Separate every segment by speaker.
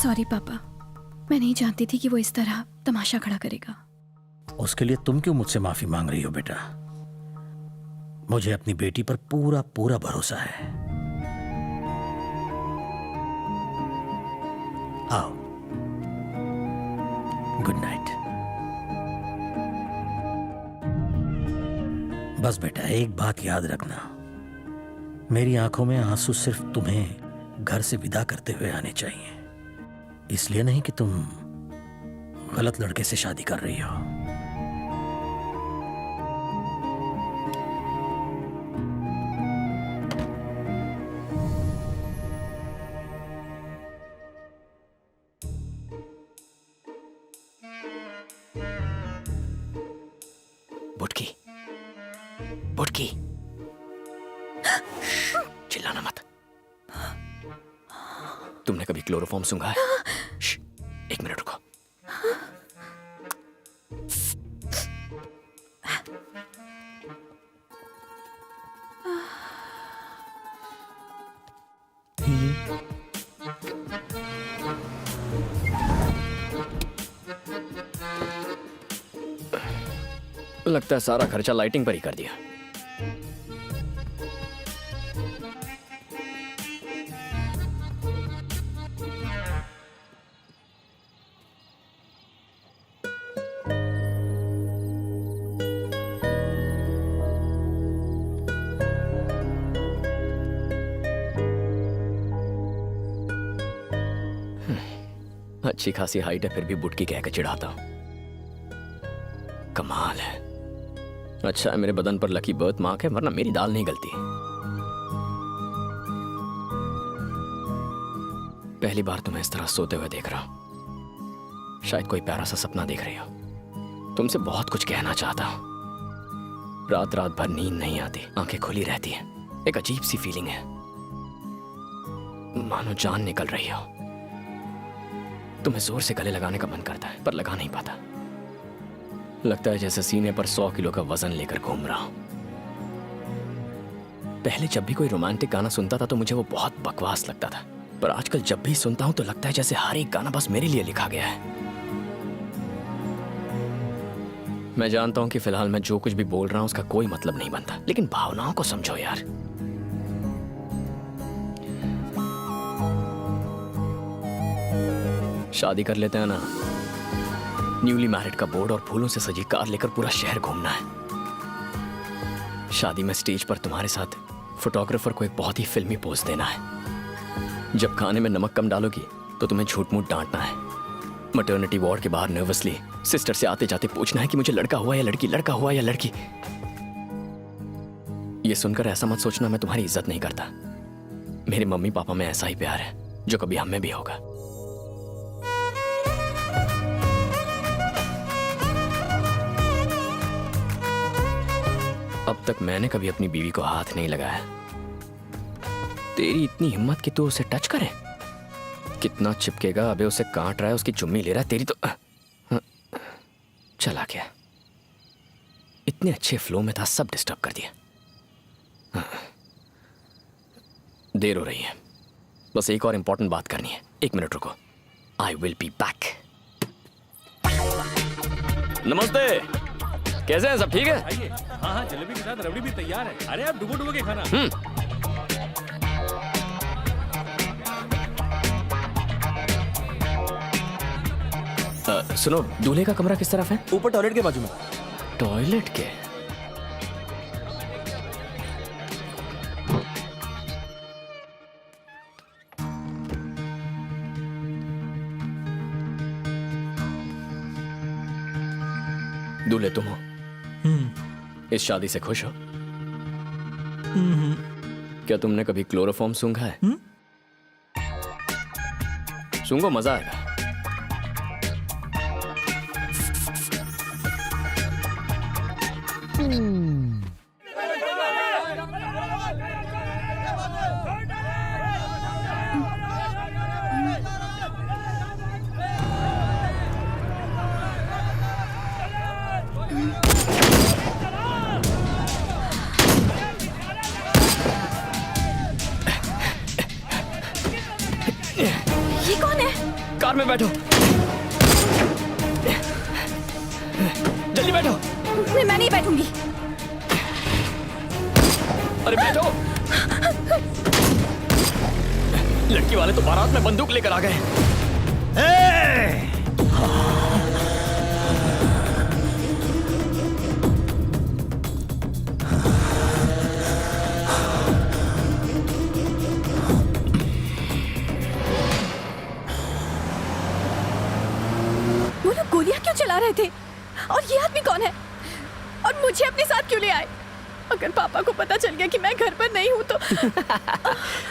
Speaker 1: Sorry पापा, मैं नहीं जानती थी कि वो इस तरह तमाशा खड़ा करेगा।
Speaker 2: उसके लिए तुम क्यों मुझसे माफी मांग रही हो बेटा? मुझे अपनी बेटी पर पूरा पूरा भरोसा है। आओ, गुड नाइट। बस बेटा, एक बात याद रखना, मेरी आंखों में आंसू सिर्फ तुम्हें घर से विदा करते हुए आने चाहिए, इसलिए नहीं कि तुम गलत लड़के से शादी कर रही हो।
Speaker 3: बुटकी, बुटकी, चिल्लाना मत। तुमने कभी क्लोरोफॉर्म सूंघा है? एक मिनट रुको। लगता है सारा खर्चा लाइटिंग पर ही कर दिया। अच्छी खासी हाइट है, फिर भी बुटकी कह के चिढ़ाता हूं। कमाल है। अच्छा है मेरे बदन पर लकी बर्थ मार्क है, वरना मेरी दाल नहीं गलती। पहली बार तुम्हें इस तरह सोते हुए देख रहा हूं। शायद कोई प्यारा सा सपना देख रही हो। तुमसे बहुत कुछ कहना चाहता हूं। रात रात भर नींद नहीं आती, आंखें खुली रहती हैं। एक अजीब सी फीलिंग है, मानो जान निकल रही हो। तुम्हें जोर से गले लगाने का मन करता है, पर लगा नहीं पाता। लगता है जैसे सीने पर 100 किलो का वजन लेकर घूम रहा हूं। पहले जब भी कोई रोमांटिक गाना सुनता था तो मुझे वो बहुत बकवास लगता था, पर आजकल जब भी सुनता हूं तो लगता है जैसे हर एक गाना बस मेरे लिए लिखा गया है। मैं जानता हूं कि फिलहाल मैं जो कुछ भी बोल रहा हूं उसका कोई मतलब नहीं बनता, लेकिन भावनाओं को समझो यार। शादी कर लेते हैं ना। न्यूली मैरिड का बोर्ड और फूलों से सजी कार लेकर पूरा शहर घूमना है। शादी में स्टेज पर तुम्हारे साथ फोटोग्राफर को एक बहुत ही फिल्मी पोज देना है। जब खाने में नमक कम डालोगी तो तुम्हें झूठ मूठ डांटना है। मैटरनिटी वार्ड के बाहर नर्वसली सिस्टर से आते जाते पूछना है कि मुझे लड़का हुआ या लड़की, लड़का हुआ या लड़की। ये सुनकर ऐसा मत सोचना मैं तुम्हारी इज्जत नहीं करता। मेरे मम्मी पापा में ऐसा ही प्यार है जो कभी हम में भी होगा। अब तक मैंने कभी अपनी बीवी को हाथ नहीं लगाया। तेरी इतनी हिम्मत कि तू उसे टच करे? कितना चिपकेगा? अबे उसे काट रहा है, उसकी चुम्मी ले रहा है। तेरी तो चला गया। इतने अच्छे फ्लो में था, सब डिस्टर्ब कर दिया। देर हो रही है, बस एक और इंपॉर्टेंट बात करनी है। 1 मिनट रुको, आई विल बी बैक। नमस्ते, कैसे हैं सब? ठीक है?
Speaker 4: आइए। हाँ हाँ, जलेबी के साथ रबड़ी भी तैयार है। अरे आप डुबो डुबो के खाना।
Speaker 3: सुनो, दूल्हे का कमरा किस तरफ है?
Speaker 4: ऊपर टॉयलेट के बाजू में।
Speaker 3: टॉयलेट के? दूल्हे तुम हो? इस शादी से खुश हो? क्या तुमने कभी क्लोरोफॉर्म सूंघा है? सूंघो, मजा आएगा।
Speaker 1: ये कौन है?
Speaker 3: कार में बैठो, जल्दी बैठो।
Speaker 1: मैं नहीं बैठूंगी।
Speaker 3: अरे बैठो। लड़की वाले तो बारात में बंदूक लेकर आ गए।
Speaker 1: वो लोग गोलियां क्यों चला रहे थे? और ये आदमी कौन है? और मुझे अपने साथ क्यों ले आए? अगर पापा को पता चल गया कि मैं घर पर नहीं हूँ तो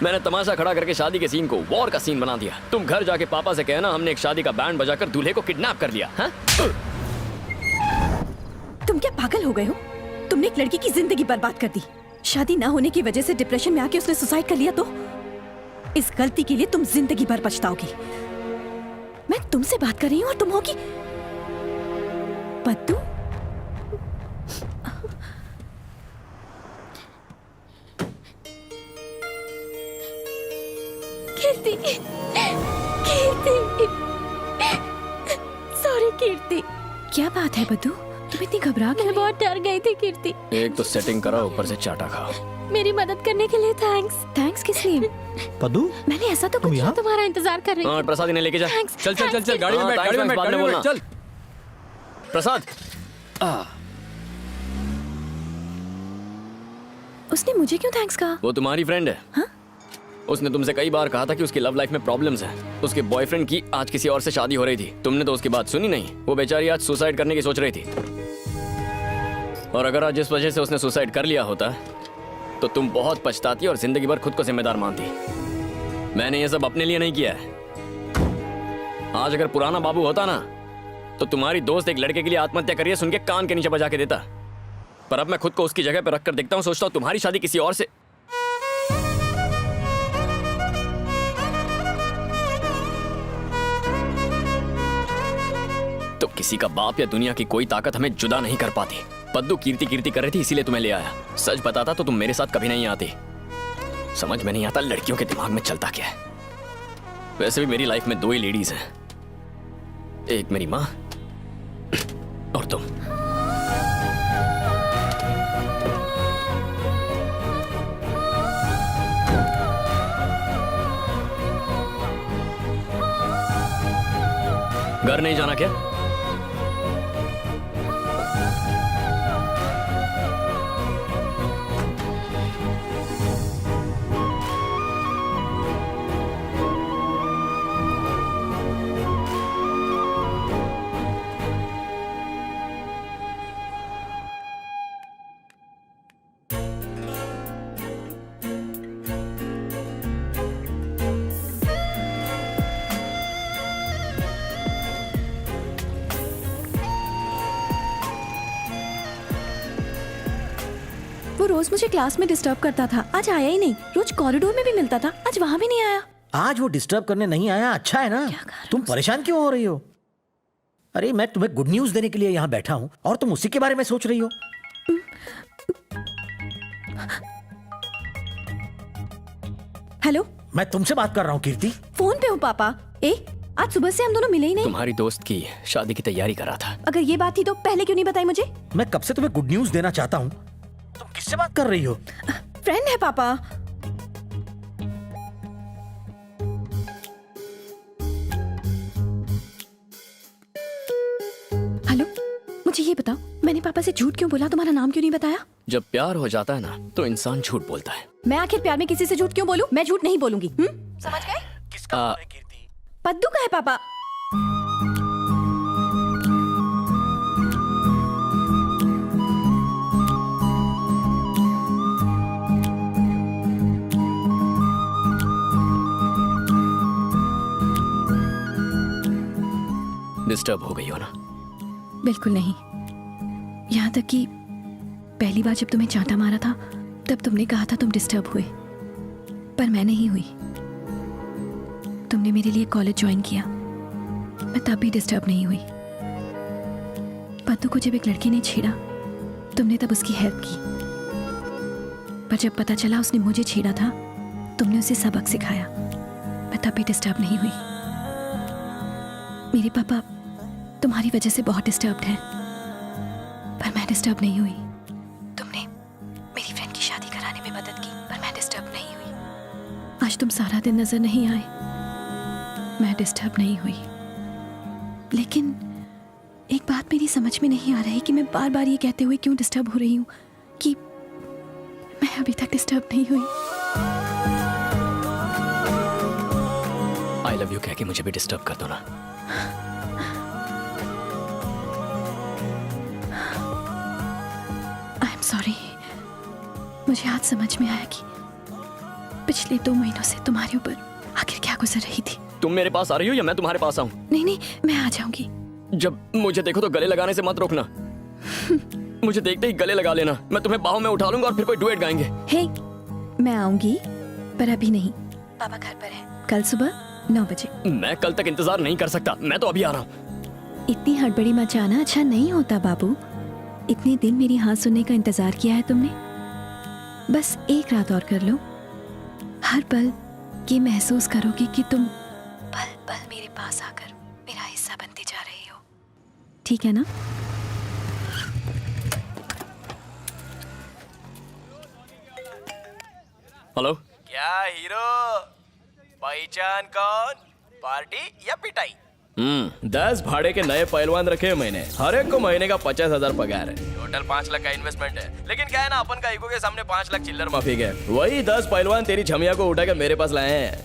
Speaker 3: मैंने तमाशा खड़ा करके शादी के सीन को वॉर का सीन बना दिया। तुम घर जाके पापा से कहना हमने एक शादी का बैंड बजाकर दूल्हे को किडनैप कर लिया। हाँ?
Speaker 1: तुम क्या पागल हो गए हो? तुमने एक लड़की की जिंदगी बर्बाद कर दी। शादी ना होने की वजह से डिप्रेशन में आके उसने सुसाइड कर लिया तो इस गलती के लिए तुम जिंदगी भर पछताओगी। मैं तुमसे बात कर रही हूँ और तुम होगी पद्दू। कीर्ति, कीर्ति, सॉरी कीर्ति। क्या बात है पद्दू? तुम इतनी घबरा गई? मैं बहुत डर गई थी कीर्ति।
Speaker 3: एक तो सेटिंग करा, ऊपर से चाटा खाओ।
Speaker 1: मेरी मदद करने के लिए थैंक्स। थैंक्स किस लिए?
Speaker 5: पद्दू,
Speaker 1: मैंने ऐसा तो कुछ तुम्हारा इंतजार कर रही
Speaker 3: हाँ, प्रसाद इन्हें लेके जा।
Speaker 1: थैंक्स।
Speaker 4: चल चल चल चल, गाड़ी में
Speaker 3: हाँ,
Speaker 4: बैठ, गाड़ी में बैठ,
Speaker 3: बाद में
Speaker 4: गाड़ी में बैठ,
Speaker 3: बोलना।
Speaker 4: चल।
Speaker 3: प्रसाद,
Speaker 1: उसने मुझे क्यों थैंक्स कहा?
Speaker 3: वो तुम्हारी फ्रेंड है।
Speaker 1: हाँ?
Speaker 3: उसने तुमसे कई बार कहा था कि उसकी लव लाइफ में प्रॉब्लम्स हैं। उसके बॉयफ्रेंड की आज किसी और से शादी हो रही थी। तुमने तो उसकी बात सुनी नहीं। वो बेचारी आज सुसाइड करने की सोच रही थी। और अगर आज जिस वजह से उसने सुसाइड कर लिया होता तो तुम बहुत पछताती और जिंदगी भर खुद को जिम्मेदार मानती। मैंने ये सब अपने लिए नहीं किया है। आज अगर पुराना बाबू होता ना तो तुम्हारी दोस्त एक लड़के के लिए आत्महत्या करिए सुन के कान के नीचे बजा के देता। पर अब मैं खुद को उसकी जगह पर रखकर देखता हूँ, सोचता हूँ तुम्हारी शादी किसी और से। तो किसी का बाप या दुनिया की कोई ताकत हमें जुदा नहीं कर पाती। पद्दू कीर्ति कीर्ति कर रही थी, इसीलिए तुम्हें ले आया। सच बताता तो तुम मेरे साथ कभी नहीं आती। समझ में नहीं आता लड़कियों के दिमाग में चलता क्या है। वैसे भी मेरी लाइफ में दो ही लेडीज हैं, एक मेरी माँ और तुम। घर नहीं जाना क्या?
Speaker 1: वो रोज मुझे क्लास में डिस्टर्ब करता था, आज आया ही नहीं। रोज कॉरिडोर में भी मिलता था, आज वहां भी नहीं आया।
Speaker 2: आज वो डिस्टर्ब करने नहीं आया, अच्छा है ना। तुम परेशान क्यों हो रही हो? अरे मैं तुम्हें गुड न्यूज देने के लिए यहाँ बैठा हूँ और तुम उसी के बारे में सोच रही हो।
Speaker 1: हेलो,
Speaker 2: मैं तुमसे बात कर रहा हूँ कीर्ति।
Speaker 1: फोन पे हूँ पापा। आज सुबह से हम दोनों मिले ही नहीं।
Speaker 3: तुम्हारी दोस्त की शादी की तैयारी कर रहा था।
Speaker 1: अगर ये बात थी तो पहले क्यों नहीं बताई मुझे?
Speaker 2: मैं कब से तुम्हें गुड न्यूज देना चाहता हूँ। तुम किससे बात कर रही हो?
Speaker 1: फ्रेंड है पापा। हेलो, मुझे ये बताओ, मैंने पापा से झूठ क्यों बोला? तुम्हारा नाम क्यों नहीं बताया?
Speaker 3: जब प्यार हो जाता है ना तो इंसान झूठ बोलता है।
Speaker 1: मैं आखिर प्यार में किसी से झूठ क्यों बोलूं? मैं झूठ नहीं बोलूंगी। समझ गए?
Speaker 2: किसका फोन है कीर्ति?
Speaker 1: पद्दू का है पापा।
Speaker 3: डिस्टर्ब हो गई हो ना?
Speaker 1: बिल्कुल नहीं। यहाँ तक कि पहली बार जब तुम्हें चांटा मारा था तब तुमने कहा था तुम डिस्टर्ब हुए, पर मैं नहीं हुई। तुमने मेरे लिए कॉलेज ज्वाइन किया, मैं तब भी डिस्टर्ब नहीं हुई। पद्दू को जब एक लड़की ने छेड़ा तुमने तब उसकी हेल्प की, पर जब पता चला उसने मुझे छेड़ा था तुमने उसे सबक सिखाया। मैं तब भी डिस्टर्ब नहीं हुई। मेरे पापा तुम्हारी वजह से बहुत डिस्टर्ब्ड हैं, पर मैं डिस्टर्ब नहीं हुई। तुमने मेरी फ्रेंड की शादी कराने में मदद की, पर मैं डिस्टर्ब नहीं हुई। आज तुम सारा दिन नजर नहीं आए, मैं डिस्टर्ब नहीं हुई। लेकिन एक बात मेरी समझ में नहीं आ रही कि मैं बार बार ये कहते हुए क्यों डिस्टर्ब हो रही हूँ कि मैं अभी तक डिस्टर्ब नहीं हुई।
Speaker 3: आई लव यू कह के मुझे भी डिस्टर्ब कर दो ना।
Speaker 1: I am sorry. मुझे आज समझ में आया कि पिछले 2 महीनों से तुम्हारे ऊपर आखिर क्या गुजर रही थी।
Speaker 3: तुम मेरे पास आ रही हो या मैं तुम्हारे पास आऊं?
Speaker 1: नहीं नहीं, मैं आ जाऊंगी।
Speaker 3: जब मुझे देखो तो गले लगाने से मत रोकना। मुझे देखते ही गले लगा लेना, मैं तुम्हें बाहों में उठा लूंगा और फिर कोई डुएट गाएंगे।
Speaker 1: हे, मैं आऊंगी, पर अभी नहीं। पापा घर पर है, कल सुबह 9 बजे।
Speaker 3: मैं कल तक इंतजार नहीं कर सकता, मैं तो अभी आ रहा हूँ।
Speaker 1: इतनी हड़बड़ी मचाना अच्छा नहीं होता बाबू। इतने दिन मेरी हाँ सुनने का इंतजार किया है तुमने, बस एक रात और कर लो। हर पल ये महसूस करोगे कि तुम पल पल मेरे पास आकर मेरा हिस्सा बनते जा रहे हो। ठीक है ना?
Speaker 3: हेलो।
Speaker 5: क्या हीरो? पहचान कौन? पार्टी या पिटाई? 10 भाड़े के नए पहलवान रखे हैं मैंने। हर एक को महीने का 50,000 पगार है। टोटल 5 लाख का इन्वेस्टमेंट है। लेकिन क्या है ना, अपन का ईगो के सामने 5 लाख चिल्लर माफी है। वही 10 पहलवान तेरी छमिया को उठा के मेरे पास लाए हैं।